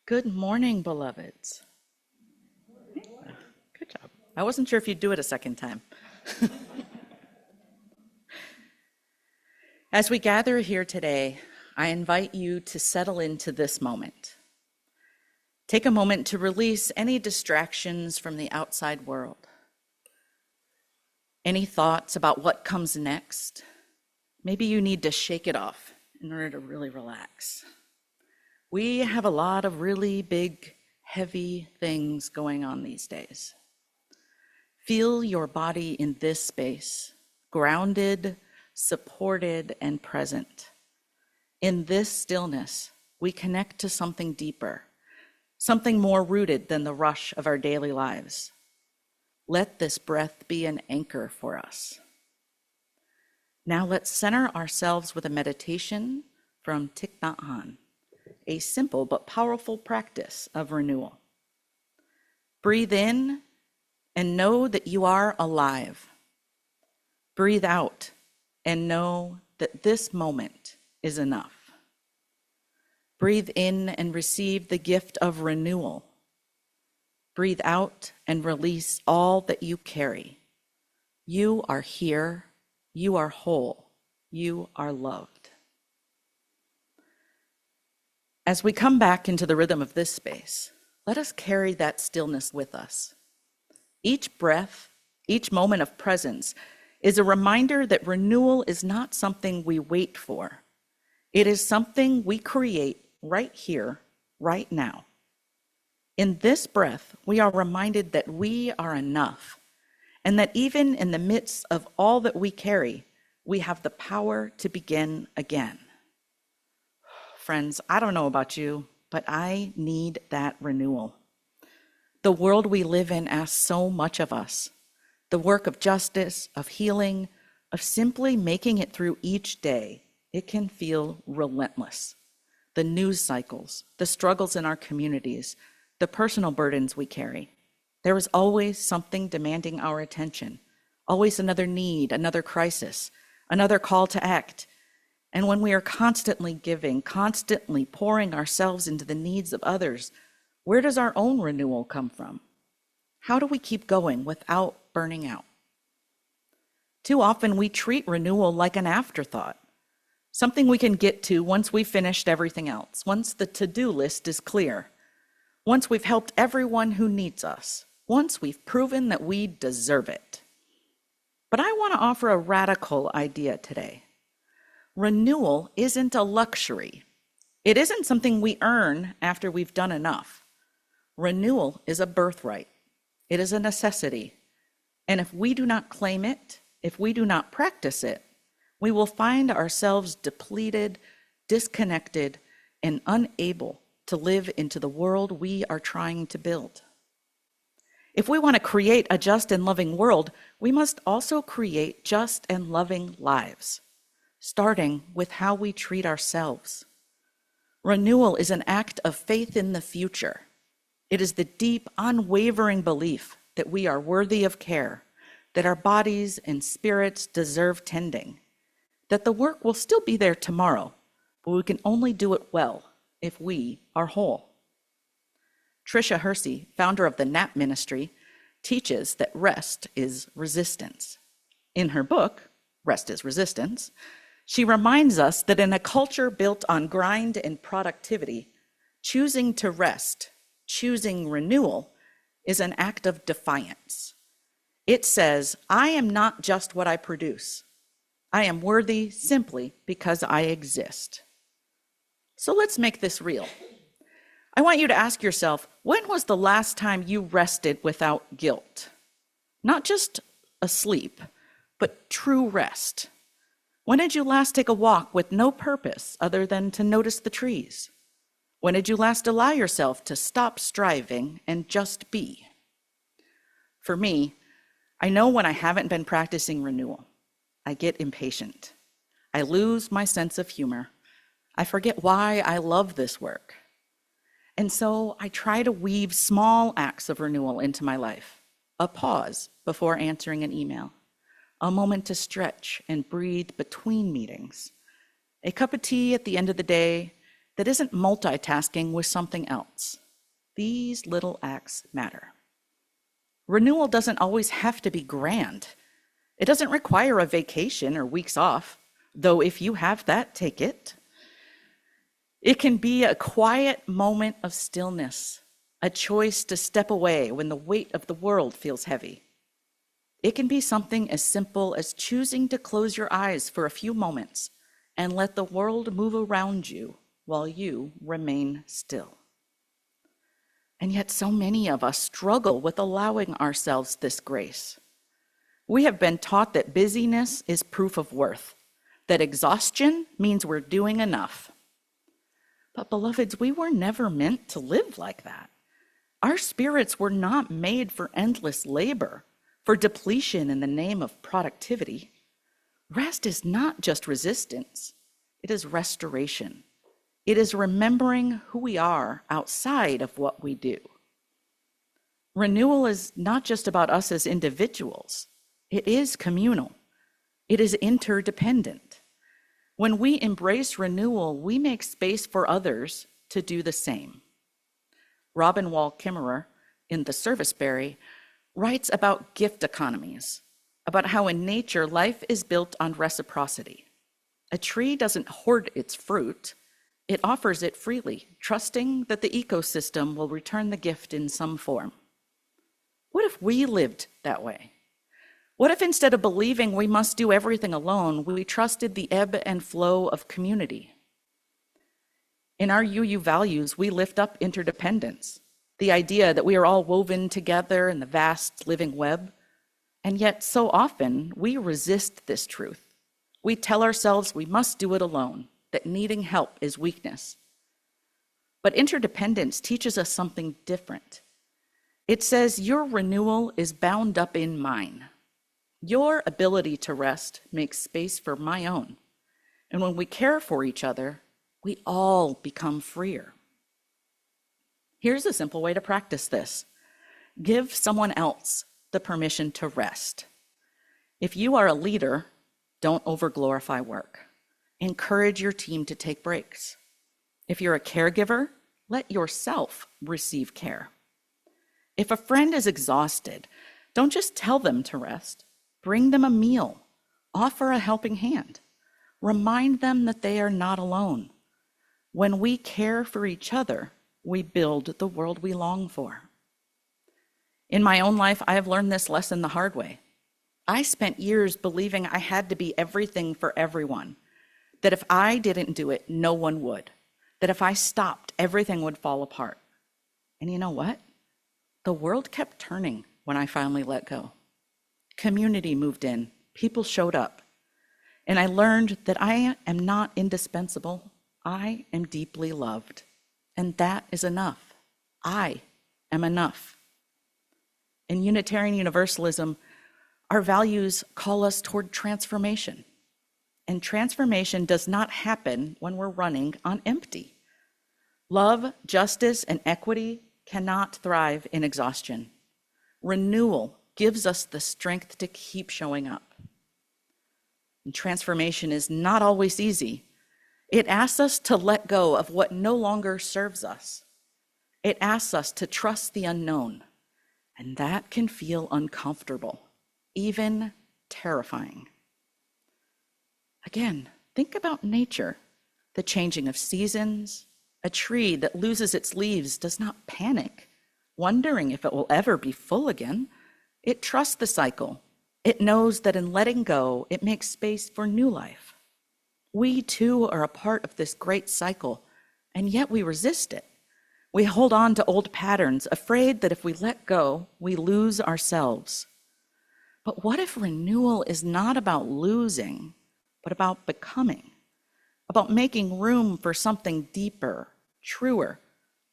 Good morning, beloveds. Good job. I wasn't sure if you'd do it a second time. As we gather here today, I invite you to settle into this moment. Take a moment to release any distractions from the outside world. Any thoughts about what comes next? Maybe you need to shake it off in order to really relax. We have a lot of really big, heavy things going on these days. Feel your body in this space, grounded, supported, and present. In this stillness, we connect to something deeper, something more rooted than the rush of our daily lives. Let this breath be an anchor for us. Now let's center ourselves with a meditation from Thich Nhat Hanh, a simple but powerful practice of renewal. Breathe in and know that you are alive. Breathe out and know that this moment is enough. Breathe in and receive the gift of renewal. Breathe out and release all that you carry. You are here. You are whole. You are loved. As we come back into the rhythm of this space, let us carry that stillness with us. Each breath, each moment of presence is a reminder that renewal is not something we wait for. It is something we create right here, right now. In this breath, we are reminded that we are enough, and that even in the midst of all that we carry, we have the power to begin again. Friends, I don't know about you, but I need that renewal. The world we live in asks so much of us. The work of justice, of healing, of simply making it through each day, it can feel relentless. The news cycles, the struggles in our communities, the personal burdens we carry. There is always something demanding our attention, always another need, another crisis, another call to act. And when we are constantly giving, constantly pouring ourselves into the needs of others, where does our own renewal come from? How do we keep going without burning out? Too often we treat renewal like an afterthought, something we can get to once we've finished everything else, once the to-do list is clear, once we've helped everyone who needs us, once we've proven that we deserve it. But I want to offer a radical idea today. Renewal isn't a luxury. It isn't something we earn after we've done enough. Renewal is a birthright. It is a necessity. And if we do not claim it, if we do not practice it, we will find ourselves depleted, disconnected, and unable to live into the world we are trying to build. If we want to create a just and loving world, we must also create just and loving lives, starting with how we treat ourselves. Renewal is an act of faith in the future. It is the deep, unwavering belief that we are worthy of care, that our bodies and spirits deserve tending, that the work will still be there tomorrow, but we can only do it well if we are whole. Tricia Hersey, founder of the NAP Ministry, teaches that rest is resistance. In her book, Rest is Resistance, she reminds us that in a culture built on grind and productivity, choosing to rest, choosing renewal, is an act of defiance. It says, I am not just what I produce. I am worthy simply because I exist. So let's make this real. I want you to ask yourself, when was the last time you rested without guilt? Not just asleep, but true rest. When did you last take a walk with no purpose other than to notice the trees? When did you last allow yourself to stop striving and just be? For me, I know when I haven't been practicing renewal, I get impatient. I lose my sense of humor. I forget why I love this work. And so I try to weave small acts of renewal into my life. A pause before answering an email, a moment to stretch and breathe between meetings, a cup of tea at the end of the day, that isn't multitasking with something else. These little acts matter. Renewal doesn't always have to be grand. It doesn't require a vacation or weeks off, though if you have that, take it. It can be a quiet moment of stillness, a choice to step away when the weight of the world feels heavy. It can be something as simple as choosing to close your eyes for a few moments and let the world move around you while you remain still. And yet so many of us struggle with allowing ourselves this grace. We have been taught that busyness is proof of worth, that exhaustion means we're doing enough. But beloveds, we were never meant to live like that. Our spirits were not made for endless labor, for depletion in the name of productivity. Rest is not just resistance, it is restoration. It is remembering who we are outside of what we do. Renewal is not just about us as individuals, it is communal. It is interdependent. When we embrace renewal, we make space for others to do the same. Robin Wall Kimmerer, in The Serviceberry, writes about gift economies, about how in nature life is built on reciprocity. A tree doesn't hoard its fruit, it offers it freely, trusting that the ecosystem will return the gift in some form. What if we lived that way? What if instead of believing we must do everything alone, we trusted the ebb and flow of community? In our UU values, we lift up interdependence, the idea that we are all woven together in the vast living web. And yet, so often, we resist this truth. We tell ourselves we must do it alone, that needing help is weakness. But interdependence teaches us something different. It says your renewal is bound up in mine. Your ability to rest makes space for my own. And when we care for each other, we all become freer. Here's a simple way to practice this. Give someone else the permission to rest. If you are a leader, don't overglorify work. Encourage your team to take breaks. If you're a caregiver, let yourself receive care. If a friend is exhausted, don't just tell them to rest. Bring them a meal. Offer a helping hand. Remind them that they are not alone. When we care for each other, we build the world we long for. In my own life, I have learned this lesson the hard way. I spent years believing I had to be everything for everyone, that if I didn't do it, no one would, that if I stopped, everything would fall apart. And you know what? The world kept turning when I finally let go. Community moved in, people showed up, and I learned that I am not indispensable. I am deeply loved, and that is enough. I am enough. In Unitarian Universalism, our values call us toward transformation, and transformation does not happen when we're running on empty. Love, justice, and equity cannot thrive in exhaustion. Renewal gives us the strength to keep showing up. And transformation is not always easy. It asks us to let go of what no longer serves us. It asks us to trust the unknown, and that can feel uncomfortable, even terrifying. Again, think about nature, the changing of seasons. A tree that loses its leaves does not panic, wondering if it will ever be full again. It trusts the cycle. It knows that in letting go, it makes space for new life. We too are a part of this great cycle, and yet we resist it. We hold on to old patterns, afraid that if we let go, we lose ourselves. But what if renewal is not about losing, but about becoming, about making room for something deeper, truer,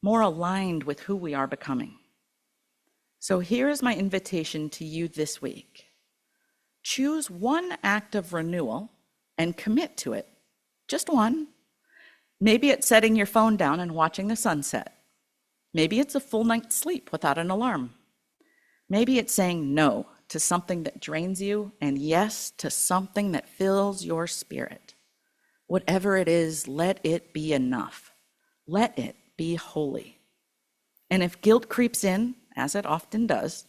more aligned with who we are becoming? So here is my invitation to you this week. Choose one act of renewal and commit to it. Just one. Maybe it's setting your phone down and watching the sunset. Maybe it's a full night's sleep without an alarm. Maybe it's saying no to something that drains you and yes to something that fills your spirit. Whatever it is, let it be enough. let it be holy. And if guilt creeps in, as it often does,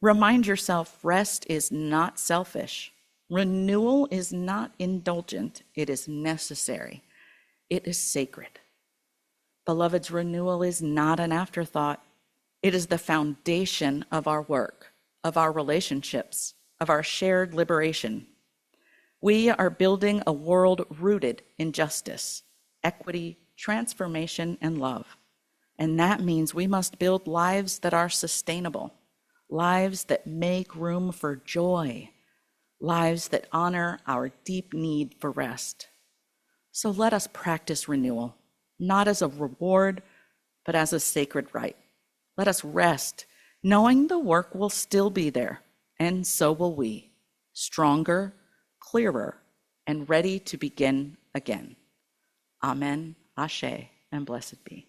remind yourself rest is not selfish. Renewal is not indulgent. It is necessary. It is sacred. Beloveds, renewal is not an afterthought. It is the foundation of our work, of our relationships, of our shared liberation. We are building a world rooted in justice, equity, transformation, and love. And that means we must build lives that are sustainable, lives that make room for joy, lives that honor our deep need for rest. So let us practice renewal, not as a reward, but as a sacred right. Let us rest, knowing the work will still be there, and so will we, stronger, clearer, and ready to begin again. Amen, Ashe, and blessed be.